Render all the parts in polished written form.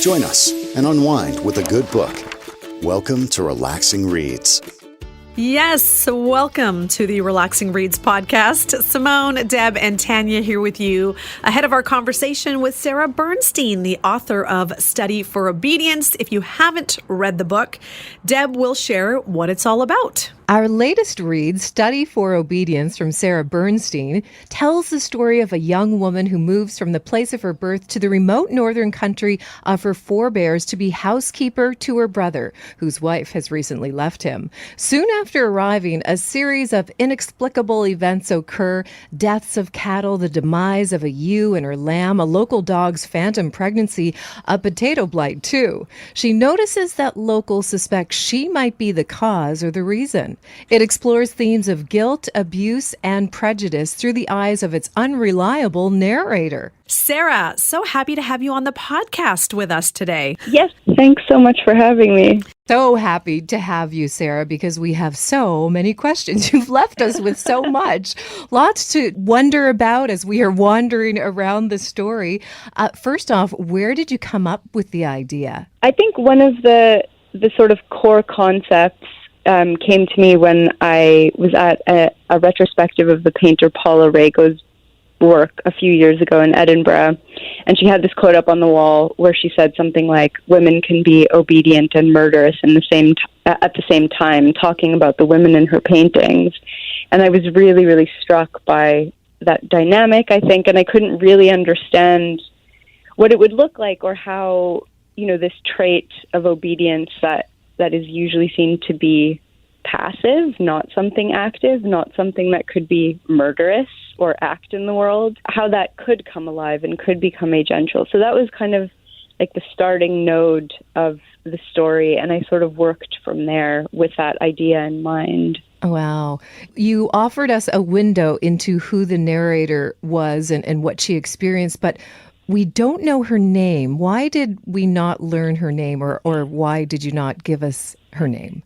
Join us and unwind with a good book. Welcome to Relaxing Reads. Yes, welcome to the Relaxing Reads podcast. Simone, Deb, and Tanya here with you ahead of our conversation with Sarah Bernstein, the author of Study for Obedience. If you haven't read the book, Deb will share what it's all about. Our latest read, Study for Obedience from Sarah Bernstein, tells the story of a young woman who moves from the place of her birth to the remote northern country of her forebears to be housekeeper to her brother, whose wife has recently left him. Soon after arriving, a series of inexplicable events occur: deaths of cattle, the demise of a ewe and her lamb, a local dog's phantom pregnancy, a potato blight too. She notices that locals suspect she might be the cause or the reason. It explores themes of guilt, abuse, and prejudice through the eyes of its unreliable narrator. Sarah, so happy to have you on the podcast with us today. Yes, thanks so much for having me. So happy to have you, Sarah, because we have so many questions. You've left us with so much. Lots to wonder about as we are wandering around the story. First off, where did you come up with the idea? I think one of the sort of core concepts came to me when I was at a retrospective of the painter Paula Rego's work a few years ago in Edinburgh, and she had this quote up on the wall where she said something like, "Women can be obedient and murderous at the same time," talking about the women in her paintings. And I was really, really struck by that dynamic, I think, and I couldn't really understand what it would look like or how, this trait of obedience that is usually seen to be passive, not something active, not something that could be murderous or act in the world, how that could come alive and could become agential. So that was kind of like the starting node of the story, and I sort of worked from there with that idea in mind. Wow. You offered us a window into who the narrator was and what she experienced, but we don't know her name. Why did we not learn her name, or why did you not give us her name?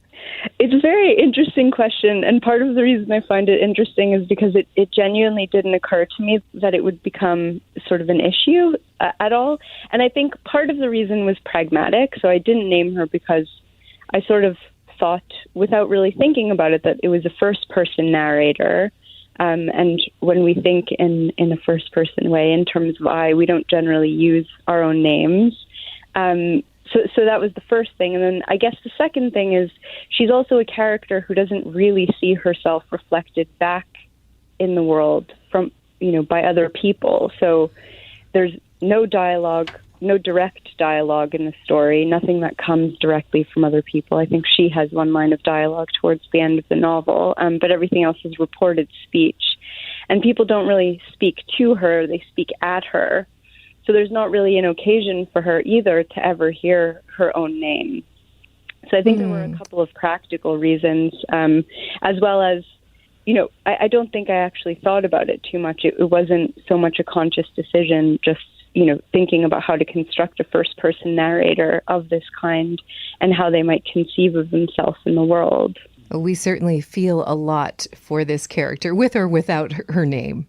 It's a very interesting question, and part of the reason I find it interesting is because it genuinely didn't occur to me that it would become sort of an issue at all. And I think part of the reason was pragmatic, so I didn't name her because I sort of thought, without really thinking about it, that it was a first-person narrator. And when we think in a first-person way, in terms of I, we don't generally use our own names. So that was the first thing. And then I guess the second thing is she's also a character who doesn't really see herself reflected back in the world from, by other people. So there's no dialogue, no direct dialogue in the story, nothing that comes directly from other people. I think she has one line of dialogue towards the end of the novel, but everything else is reported speech. And people don't really speak to her, they speak at her. So there's not really an occasion for her either to ever hear her own name. So I think there were a couple of practical reasons, as well as, I don't think I actually thought about it too much. It wasn't so much a conscious decision, just, thinking about how to construct a first-person narrator of this kind and how they might conceive of themselves in the world. We certainly feel a lot for this character, with or without her name.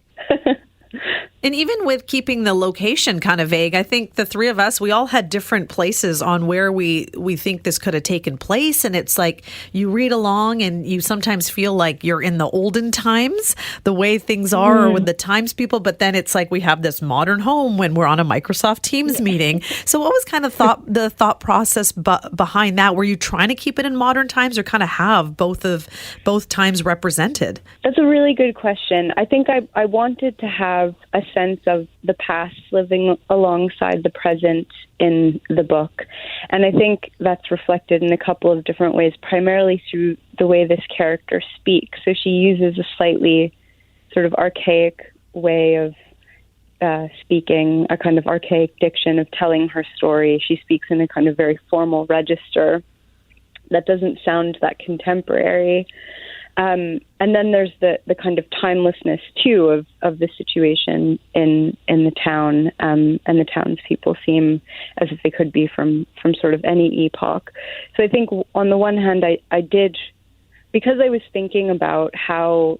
And even with keeping the location kind of vague, I think the three of us, we all had different places on where we think this could have taken place. And it's like you read along and you sometimes feel like you're in the olden times, the way things are, or with the times people. But then it's like we have this modern home when we're on a Microsoft Teams meeting. So what was kind of the thought process behind that? Were you trying to keep it in modern times or kind of have both times represented? That's a really good question. I think I wanted to have a sense of the past living alongside the present in the book. And I think that's reflected in a couple of different ways, primarily through the way this character speaks. So she uses a slightly sort of archaic way of speaking, a kind of archaic diction of telling her story. She speaks in a kind of very formal register that doesn't sound that contemporary. And then there's the kind of timelessness too of the situation in the town, and the townspeople seem as if they could be from sort of any epoch. So I think on the one hand, I did, because I was thinking about how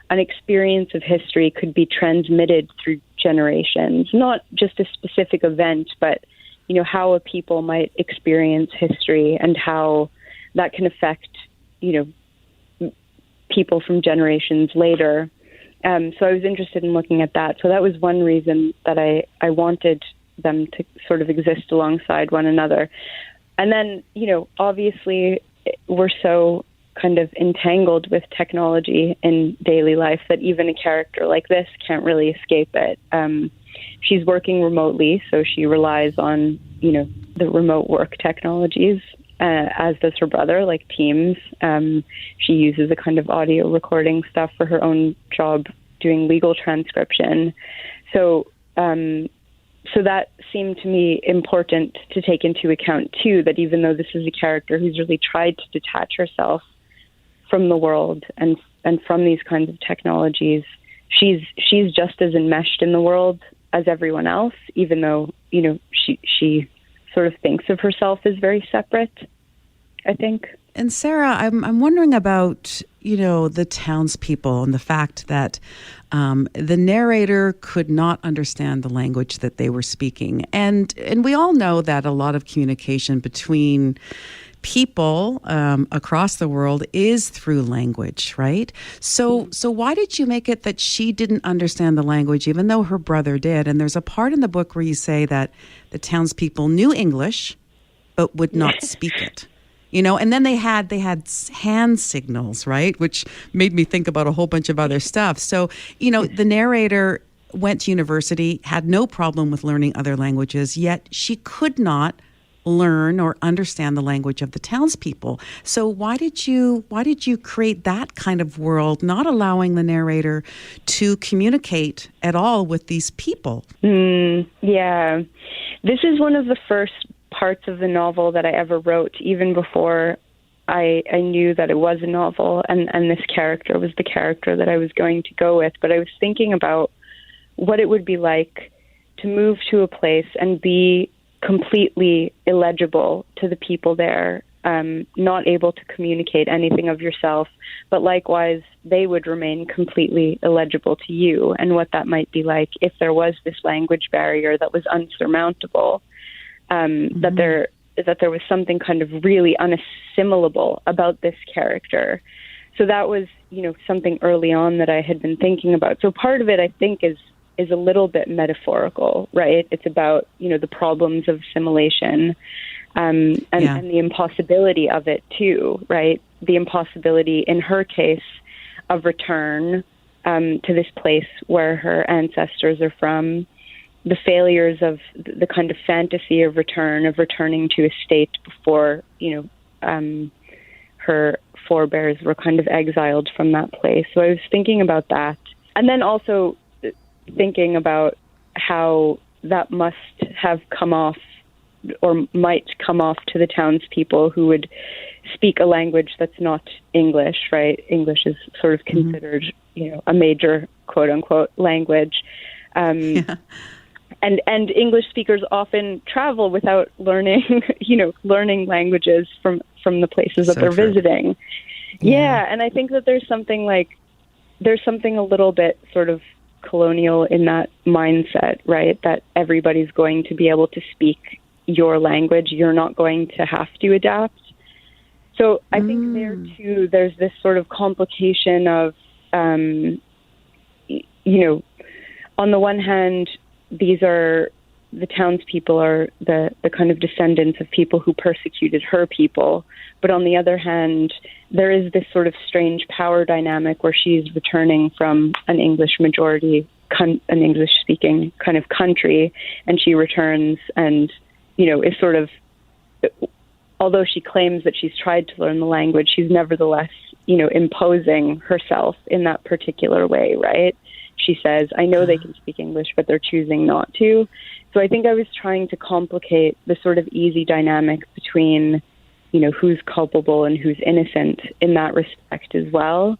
an experience of history could be transmitted through generations, not just a specific event, but how a people might experience history and how that can affect, people from generations later. So I was interested in looking at that. So that was one reason that I wanted them to sort of exist alongside one another. And then, obviously we're so kind of entangled with technology in daily life that even a character like this can't really escape it. She's working remotely, so she relies on, the remote work technologies, as does her brother, like Teams. She uses a kind of audio recording stuff for her own job doing legal transcription. So that seemed to me important to take into account too, that even though this is a character who's really tried to detach herself from the world and from these kinds of technologies, she's just as enmeshed in the world as everyone else, even though, she sort of thinks of herself as very separate, I think. And Sarah, I'm wondering about, the townspeople and the fact that the narrator could not understand the language that they were speaking. And we all know that a lot of communication between people across the world is through language, right? So why did you make it that she didn't understand the language, even though her brother did? And there's a part in the book where you say that the townspeople knew English, but would not speak it. And then they had hand signals, right? Which made me think about a whole bunch of other stuff. So, the narrator went to university, had no problem with learning other languages, yet she could not learn or understand the language of the townspeople. So why did you create that kind of world, not allowing the narrator to communicate at all with these people? Yeah. This is one of the first parts of the novel that I ever wrote, even before I knew that it was a novel and this character was the character that I was going to go with. But I was thinking about what it would be like to move to a place and be completely illegible to the people there, not able to communicate anything of yourself, but likewise they would remain completely illegible to you, and what that might be like if there was this language barrier that was unsurmountable. That there was something kind of really unassimilable about this character. So that was, something early on that I had been thinking about. So part of it, I think, is a little bit metaphorical, right? It's about, the problems of assimilation, and the impossibility of it too, right? The impossibility in her case of return to this place where her ancestors are from. The failures of the kind of fantasy of returning to a state before, her forebears were kind of exiled from that place. So I was thinking about that. And then also thinking about how that must have come off or might come off to the townspeople who would speak a language that's not English, right? English is sort of considered, a major quote unquote language. And English speakers often travel without learning, learning languages from the places that they're visiting. Yeah, and I think that there's something a little bit sort of colonial in that mindset, right? That everybody's going to be able to speak your language. You're not going to have to adapt. So I think there too, there's this sort of complication of, on the one hand, the townspeople are the kind of descendants of people who persecuted her people. But on the other hand, there is this sort of strange power dynamic where she's returning from an English majority, an English speaking kind of country, and she returns and, is sort of, although she claims that she's tried to learn the language, she's nevertheless, imposing herself in that particular way, right? She says, I know they can speak English, but they're choosing not to. So I think I was trying to complicate the sort of easy dynamic between, who's culpable and who's innocent in that respect as well.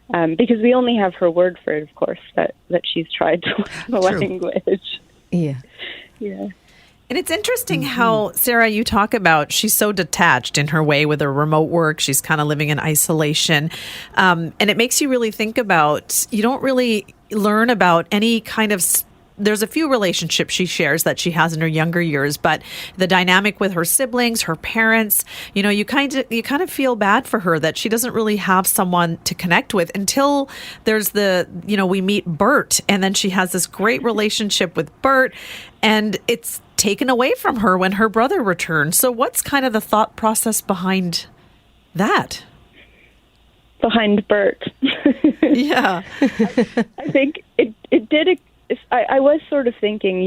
Because we only have her word for it, of course, that she's tried to learn the language. Yeah. Yeah. And it's interesting how, Sarah, you talk about she's so detached in her way with her remote work. She's kind of living in isolation. And it makes you really think about, you don't really learn about any kind of there's a few relationships she shares that she has in her younger years, but the dynamic with her siblings, her parents, you kind of feel bad for her that she doesn't really have someone to connect with until there's we meet Bert, and then she has this great relationship with Bert, and it's taken away from her when her brother returns. So what's kind of the thought process behind that? Behind Bert. Yeah. I think it did. I was sort of thinking,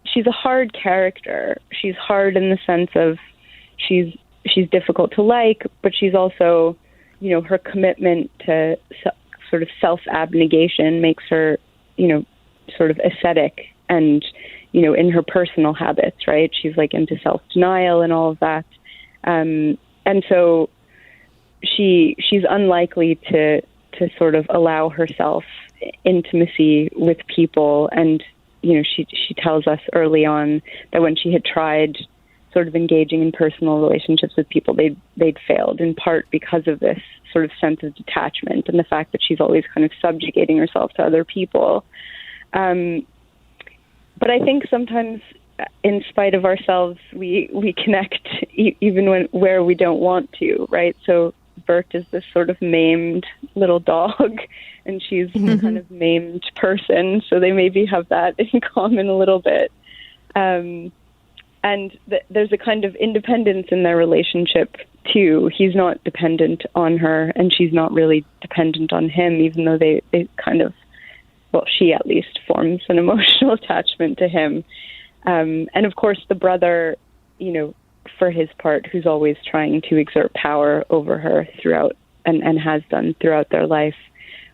she's a hard character. She's hard in the sense of she's difficult to like, but she's also, her commitment to sort of self-abnegation makes her, sort of ascetic and, in her personal habits, right? She's like into self-denial and all of that. And so she's unlikely to sort of allow herself intimacy with people. And, she tells us early on that when she had tried sort of engaging in personal relationships with people, they'd failed, in part because of this sort of sense of detachment and the fact that she's always kind of subjugating herself to other people. But I think sometimes, in spite of ourselves, we connect even where we don't want to, right? So Bert is this sort of maimed little dog, and she's a kind of maimed person, so they maybe have that in common a little bit. And there's a kind of independence in their relationship, too. He's not dependent on her, and she's not really dependent on him, even though they kind of, well, she at least forms an emotional attachment to him. And of course, the brother, for his part, who's always trying to exert power over her throughout and has done throughout their life,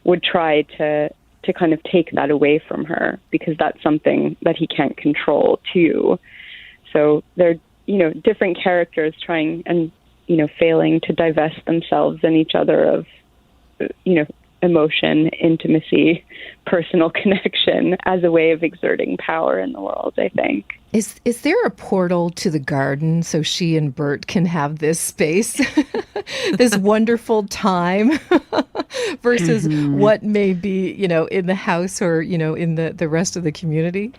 would try to kind of take that away from her, because that's something that he can't control too. So they're, different characters trying and, failing to divest themselves and each other of, emotion, intimacy, personal connection as a way of exerting power in the world, I think. Is there a portal to the garden so she and Bert can have this space, this wonderful time versus what may be, in the house or, in the rest of the community?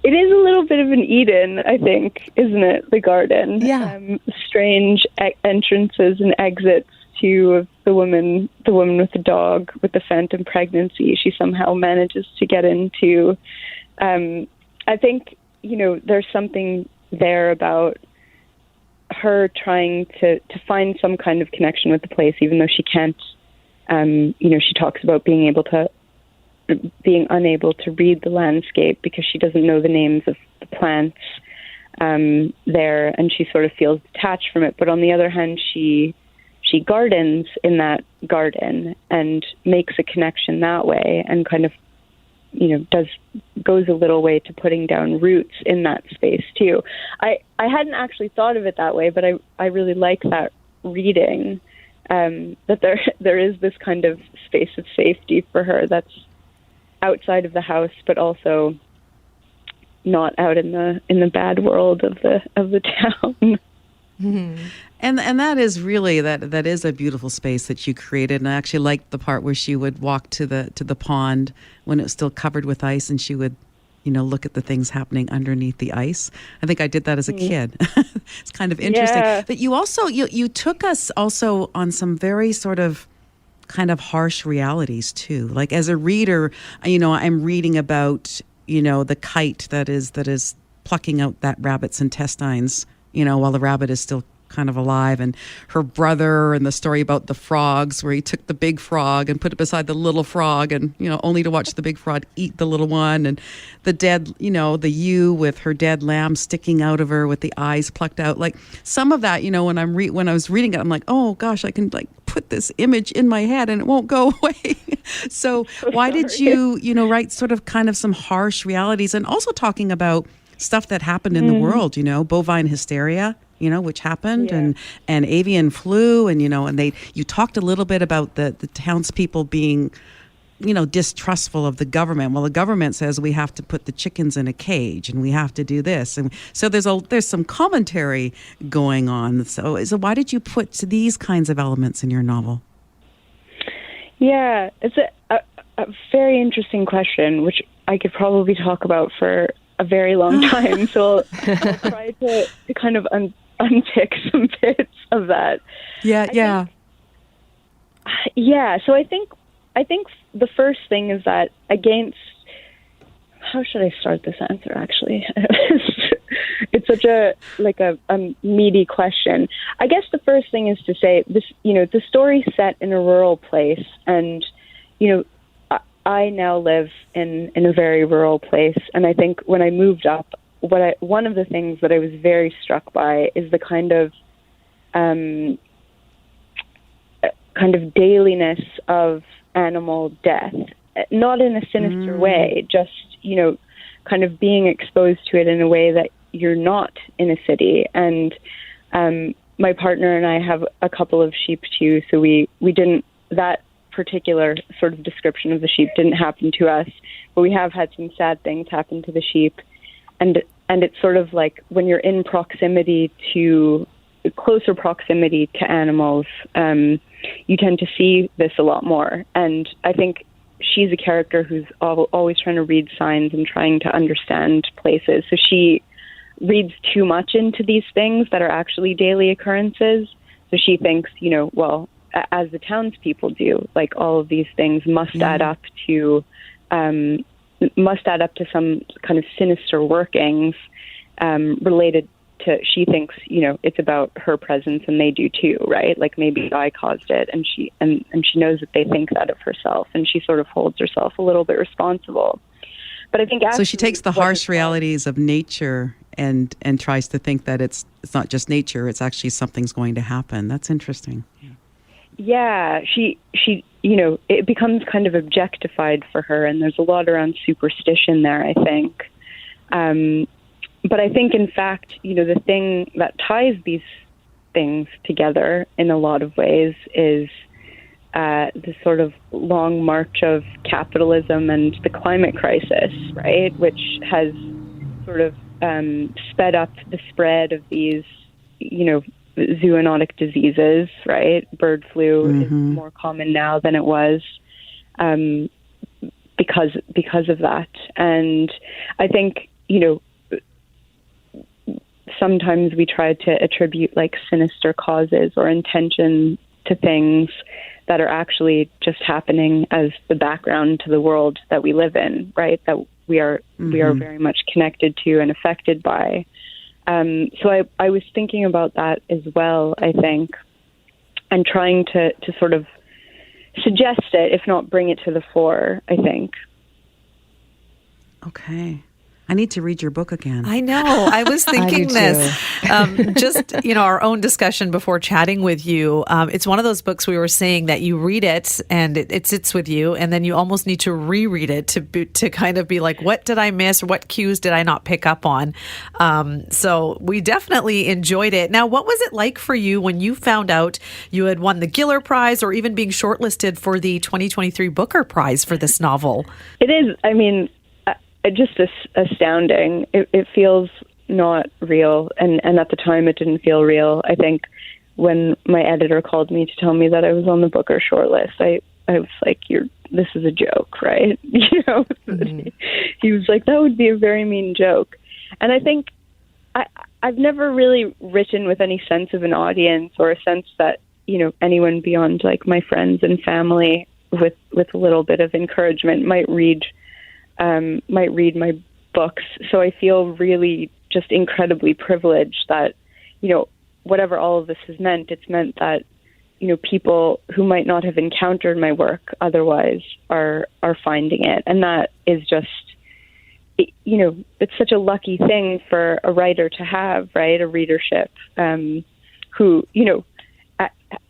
It is a little bit of an Eden, I think, isn't it? The garden. Yeah. Strange entrances and exits to the woman with the dog with the phantom pregnancy. She somehow manages to get into. I think, there's something there about her trying to find some kind of connection with the place, even though she can't. She talks about being unable to read the landscape because she doesn't know the names of the plants there, and she sort of feels detached from it. But on the other hand, she gardens in that garden and makes a connection that way, and kind of, goes a little way to putting down roots in that space too. I hadn't actually thought of it that way, but I really like that reading, that there is this kind of space of safety for her that's outside of the house, but also not out in the bad world of the town. Mm-hmm. And that is really that is a beautiful space that you created. And I actually liked the part where she would walk to the pond when it was still covered with ice, and she would, look at the things happening underneath the ice. I think I did that as a kid. It's kind of interesting. Yeah. But you also you took us also on some very sort of kind of harsh realities too. Like as a reader, I'm reading about the kite that is plucking out that rabbit's intestines, while the rabbit is still kind of alive, and her brother, and the story about the frogs where he took the big frog and put it beside the little frog, and only to watch the big frog eat the little one, and the dead, the ewe with her dead lamb sticking out of her with the eyes plucked out. Like some of that, when I was reading it, I'm like, oh gosh, I can like put this image in my head and it won't go away. So why did you write sort of kind of some harsh realities, and also talking about stuff that happened in the world, bovine hysteria, which happened, and avian flu, and you talked a little bit about the townspeople being, distrustful of the government. Well, the government says we have to put the chickens in a cage and we have to do this, and so there's some commentary going on. So why did you put these kinds of elements in your novel? Yeah, it's a very interesting question, which I could probably talk about for a very long time. So I'll try to kind of unpick some bits of that. Yeah. So I think the first thing is that how should I start this answer, actually? It's such a meaty question. I guess the first thing is to say this, the story's set in a rural place, and, I now live in a very rural place. And I think when I moved up, one of the things that I was very struck by is the kind of dailiness of animal death, not in a sinister way, just, kind of being exposed to it in a way that you're not in a city. And my partner and I have a couple of sheep too, so we didn't, that particular sort of description of the sheep didn't happen to us, but we have had some sad things happen to the sheep. And it's sort of like when you're in closer proximity to animals, you tend to see this a lot more. And I think she's a character who's always trying to read signs and trying to understand places. So she reads too much into these things that are actually daily occurrences. So she thinks, as the townspeople do, like all of these things must add up to some kind of sinister workings related to, she thinks, it's about her presence, and they do too, right? Like maybe I caused it, and she knows that they think that of herself, and she sort of holds herself a little bit responsible. But I think so she takes the harsh realities of nature and tries to think that it's not just nature; it's actually something's going to happen. That's interesting. Yeah, she it becomes kind of objectified for her, and there's a lot around superstition there, I think. But I think, in fact, the thing that ties these things together in a lot of ways is the sort of long march of capitalism and the climate crisis, right, which has sort of sped up the spread of these, zoonotic diseases, right? Bird flu is more common now than it was because of that. And I think, sometimes we try to attribute like sinister causes or intention to things that are actually just happening as the background to the world that we live in, right? That we are very much connected to and affected by. So I was thinking about that as well, I think, and trying to sort of suggest it, if not bring it to the fore, I think. Okay. I need to read your book again. I know. I was thinking this. Just, our own discussion before chatting with you. It's one of those books we were saying that you read it and it sits with you, and then you almost need to reread it to kind of be like, what did I miss? What cues did I not pick up on? So we definitely enjoyed it. Now, what was it like for you when you found out you had won the Giller Prize or even being shortlisted for the 2023 Booker Prize for this novel? It is. I mean, just astounding. It feels not real, and at the time it didn't feel real. I think when my editor called me to tell me that I was on the Booker shortlist, I was like, this is a joke, right? He was like, that would be a very mean joke. And I think I've never really written with any sense of an audience or a sense that, anyone beyond like my friends and family with a little bit of encouragement might read my books. So I feel really just incredibly privileged that, whatever all of this has meant, it's meant that, people who might not have encountered my work otherwise are finding it. And that is just, it's such a lucky thing for a writer to have, right? A readership, who,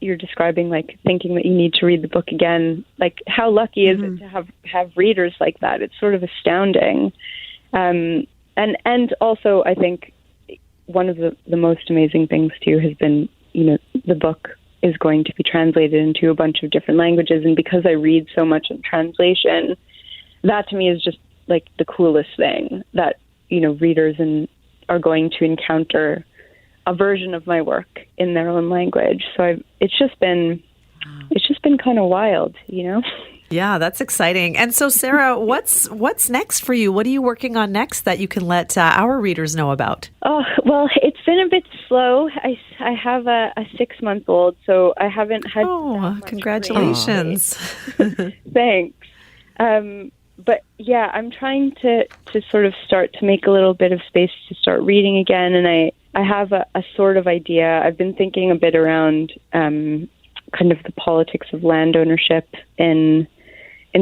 you're describing like thinking that you need to read the book again. Like how lucky is it to have readers like that? It's sort of astounding. And also I think one of the most amazing things too has been, the book is going to be translated into a bunch of different languages. And because I read so much in translation, that to me is just like the coolest thing that, readers are going to encounter a version of my work in their own language. So it's just been kind of wild, Yeah, that's exciting. And so, Sarah, what's next for you? What are you working on next that you can let our readers know about? Oh, well, it's been a bit slow. I have a 6-month-old, so I haven't had that much congratulations. Thanks. But yeah, I'm trying to sort of start to make a little bit of space to start reading again, and I have a sort of idea. I've been thinking a bit around kind of the politics of land ownership in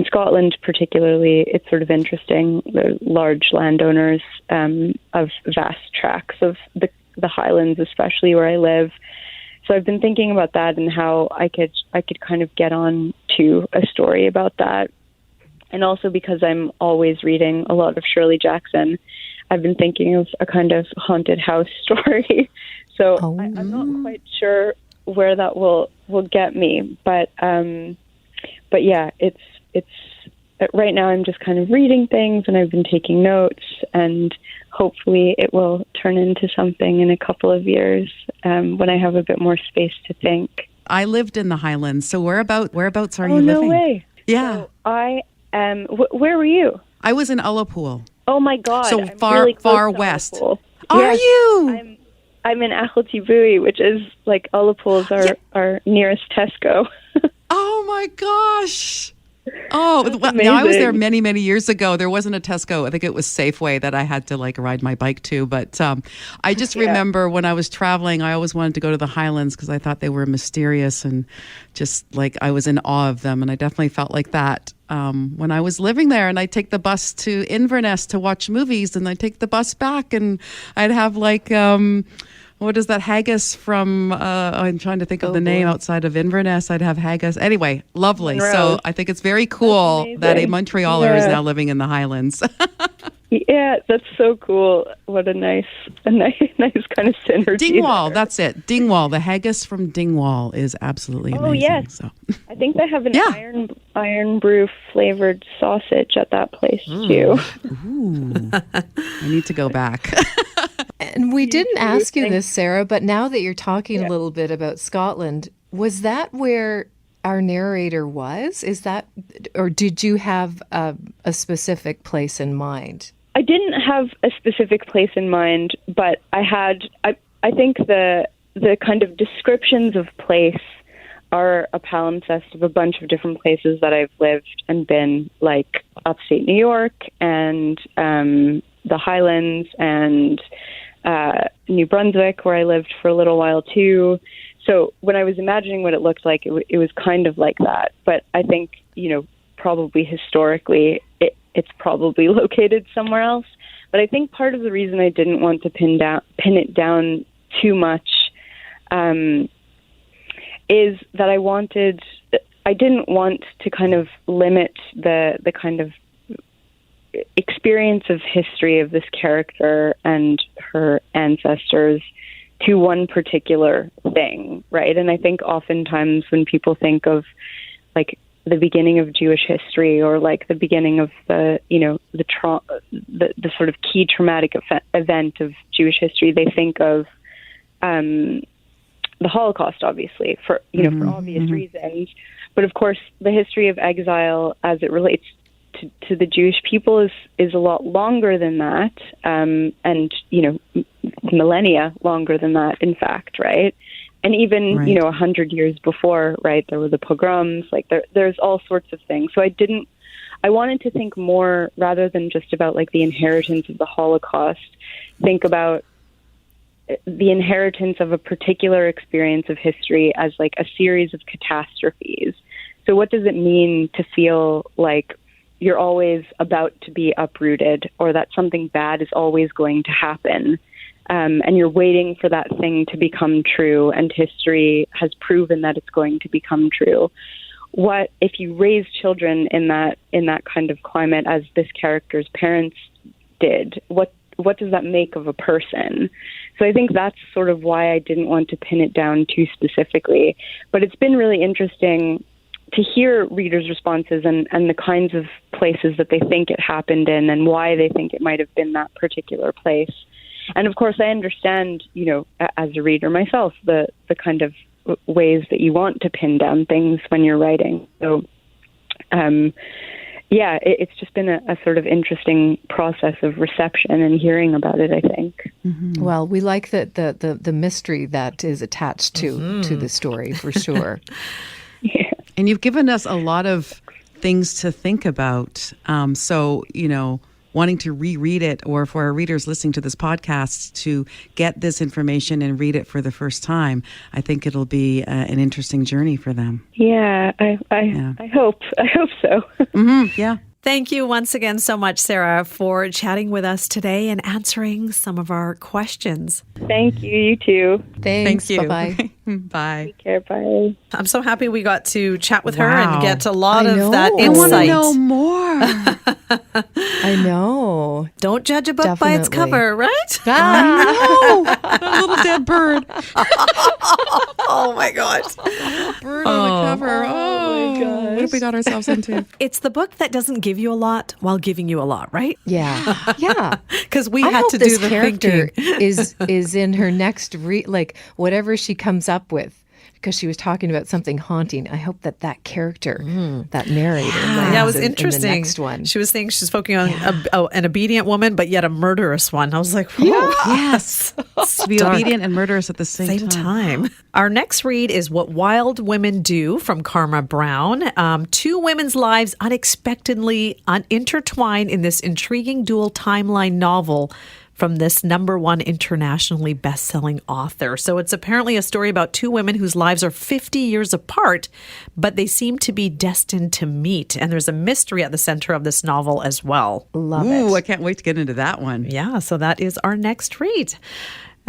Scotland particularly. It's sort of interesting. The large landowners of vast tracts of the Highlands, especially where I live. So I've been thinking about that and how I could kind of get on to a story about that. And also because I'm always reading a lot of Shirley Jackson, I've been thinking of a kind of haunted house story. So I'm not quite sure where that will get me, but yeah, it's right now I'm just kind of reading things, and I've been taking notes, and hopefully it will turn into something in a couple of years when I have a bit more space to think. I lived in the Highlands, so whereabouts are you living? living? Oh, no way. Yeah. So where were you? I was in Ullapool. Oh my God! So I'm far, really close far to west. Ullapool. Are Yes, you? I'm in Achilty, which is like Ullapool's our nearest Tesco. Oh my gosh! Oh, That's now I was there amazing. many, many years ago. There wasn't a Tesco. I think it was Safeway that I had to like ride my bike to. But I just remember when I was traveling, I always wanted to go to the Highlands because I thought they were mysterious and just like I was in awe of them. And I definitely felt like that when I was living there. And I'd take the bus to Inverness to watch movies, and I'd take the bus back, and I'd have like what is that haggis from? I'm trying to think of the name outside of Inverness. I'd have haggis. Anyway, lovely. Monroe. So I think it's very cool that a Montrealer is now living in the Highlands. Yeah, that's so cool. What a nice kind of synergy. Dingwall, there. that's it. Dingwall. The haggis from Dingwall is absolutely amazing. Oh yes, So. I think they have an iron brew flavored sausage at that place too. Ooh. I need to go back. And we didn't ask you this, Sarah, but now that you're talking a little bit about Scotland, was that where our narrator was? Is that, or did you have a specific place in mind? I didn't have a specific place in mind, but I think the kind of descriptions of place are a palimpsest of a bunch of different places that I've lived and been, like upstate New York and the Highlands and New Brunswick, where I lived for a little while too. So when I was imagining what it looked like, it was kind of like that. But I think, probably historically, it's probably located somewhere else. But I think part of the reason I didn't want to pin it down too much is that I didn't want to kind of limit the kind of experience of history of this character and her ancestors to one particular thing, right? And I think oftentimes when people think of like the beginning of Jewish history or like the beginning of the sort of key traumatic event of Jewish history, they think of the Holocaust, obviously, for obvious reasons. But of course, the history of exile as it relates to the Jewish people is a lot longer than that, and millennia longer than that, in fact, right? And even 100 years before, right, there were the pogroms. Like there's all sorts of things. So I wanted to think more rather than just about like the inheritance of the Holocaust. Think about the inheritance of a particular experience of history as like a series of catastrophes. So what does it mean to feel like you're always about to be uprooted, or that something bad is always going to happen, and you're waiting for that thing to become true, and history has proven that it's going to become true? What if you raise children in that kind of climate, as this character's parents did? What does that make of a person? So I think that's sort of why I didn't want to pin it down too specifically. But it's been really interesting to hear readers' responses and the kinds of places that they think it happened in and why they think it might have been that particular place. And of course, I understand, as a reader myself, the kind of ways that you want to pin down things when you're writing. So It's just been a sort of interesting process of reception and hearing about it, I think. Mm-hmm. Well, we like the mystery that is attached to the story, for sure. Yeah. And you've given us a lot of things to think about. So, wanting to reread it, or for our readers listening to this podcast to get this information and read it for the first time, I think it'll be an interesting journey for them. Yeah, I hope so. Yeah. Thank you once again so much, Sarah, for chatting with us today and answering some of our questions. Thank you. You too. Thanks. Thank you. Bye-bye. Bye. Take care. Bye. I'm so happy we got to chat with her Wow. and get a lot I of know. that I I want to insight. know more. I know. Don't judge a book by its Definitely. cover, right? A little dead bird. Oh my gosh. Bird on the cover. Oh, my gosh. What have we got ourselves into? It's the book that doesn't give you a lot while giving you a lot, right? Yeah. Yeah. Because we I had hope to this do the character thinking. is in her next whatever she comes up with, because she was talking about something haunting. I hope that character, that narrator, Yeah, it was lands in interesting. the next one. She was saying she's focusing on an obedient woman, but yet a murderous one. I was like, Yes. To be obedient and murderous at the same time. Our next read is What Wild Women Do from Karma Brown. Two women's lives unexpectedly intertwined in this intriguing dual timeline novel from this #1 internationally best-selling author. So it's apparently a story about two women whose lives are 50 years apart, but they seem to be destined to meet. And there's a mystery at the center of this novel as well. Love Ooh, I it. can't wait to get into that one. Yeah, so that is our next read.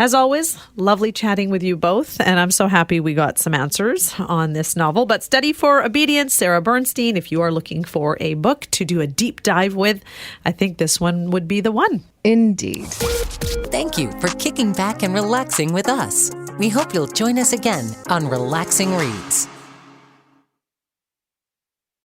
As always, lovely chatting with you both, and I'm so happy we got some answers on this novel. But Study for Obedience, Sarah Bernstein, if you are looking for a book to do a deep dive with, I think this one would be the one. Indeed. Thank you for kicking back and relaxing with us. We hope you'll join us again on Relaxing Reads.